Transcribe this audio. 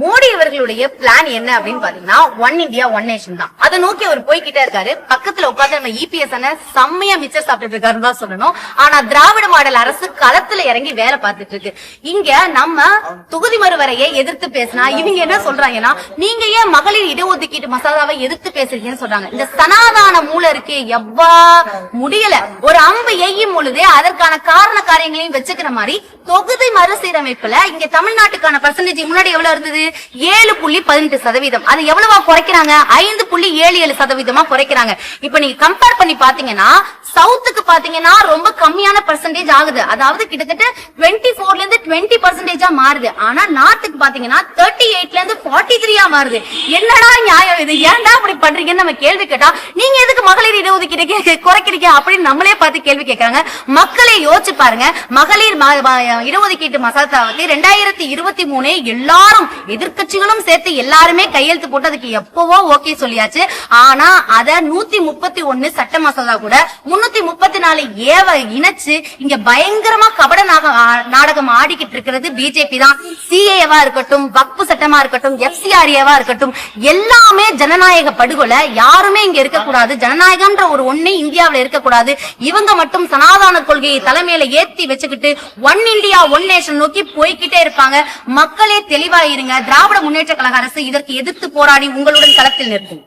மோடி அவர்களுடைய பிளான் என்ன அப்படின்னு பாத்தீங்கன்னா ஒன் இந்தியா ஒன் நேஷன் தான். அதை நோக்கி அவர் போய்கிட்டே இருக்காரு. பக்கத்துல உட்காந்து நம்ம இபிஎஸ் செம்மையா மிச்சர் சாப்பிட்டு இருக்காருன்னு தான் சொல்லணும். ஆனா திராவிட மாடல் அரசு களத்துல இறங்கி வேலை பார்த்துட்டு இருக்கு. இங்க நம்ம தொகுதி மறுவரையை எதிர்த்து பேசினா இவங்க என்ன சொல்றாங்கன்னா, நீங்க ஏன் மகளிர் இடஒதுக்கீட்டு மசோதாவை எதிர்த்து பேசுறீங்கன்னு சொல்றாங்க. இந்த சனாதான மூளை இருக்கு எவ்வா முடியல. ஒரு அம்பு எய்யும் பொழுதே அதற்கான காரண காரியங்களையும் வச்சுக்கிற மாதிரி தொகுதி மறுசீரமைப்புல இங்க தமிழ்நாட்டுக்கான பர்சன்டேஜ் முன்னாடி எவ்வளவு இருந்தது? 7.18%. அது எவ்வளவா குறைக்கிறாங்க? 5.77% குறைக்கிறாங்க. இப்ப நீங்க கம்பேர் பண்ணி பாத்தீங்கன்னா சவுத்துக்கு பாத்தீங்கன்னா ரொம்ப கம்மியான பர்சன்டேஜ் ஆகுது. அதாவது கிட்டத்தட்ட 24ல இருந்து 20% மாறுது. ஆனா நாட்டுக்கு பாத்தீங்கன்னா 38ல இருந்து 43 மாறுது. என்னடா நியாயம் இது? ஏன்டா அப்படி பண்றீங்கன்னு நம்ம கேள்வி கேட்டா, நீங்க எதுக்கு மகளிர் இடஒதுக்கீடு குறைக்கிறீங்க அப்படின்னு நம்மளே பார்த்து கேள்வி கேட்கறாங்க. மக்களே யோசிச்சு பாருங்க. மகளிர் இடஒதுக்கீட்டு மசோதாவுக்கு 2023 எல்லாரும் எதிர்கட்சிகளும் சேர்த்து எல்லாருமே கையெழுத்து போட்டு அதுக்கு எப்பவோ ஓகே சொல்லியாச்சு. ஆனா அத 131 சட்ட மசோதா கூட 334 ஏவ இணைச்சு இங்க பயங்கரமா கபட நாடகம் ஆடிக்கிட்டு இருக்கிறது பிஜேபி தான். சிஏவா இருக்கட்டும், வக்பு சட்டமா இருக்கட்டும், எஃப்சிஆர்ஏவா இருக்கட்டும், எல்லாமே ஜனநாயக படுகொலை. யாருமே இங்க இருக்கக்கூடாது. ஜனநாயகம்ன்ற ஒரு ஒண்ணே இந்தியாவில இருக்கக்கூடாது. இவங்க மட்டும் சனாதன கொள்கையை தலைமையில ஏத்தி வச்சுக்கிட்டு ஒன் இந்தியா ஒன் நேஷன் நோக்கி போய்கிட்டே இருப்பாங்க. மக்களே தெளிவாயிருங்க. திராவிட முன்னேற்ற கழக அரசு இதற்கு எதிர்த்து போராடி உங்களுடன் களத்தில் நிற்கும்.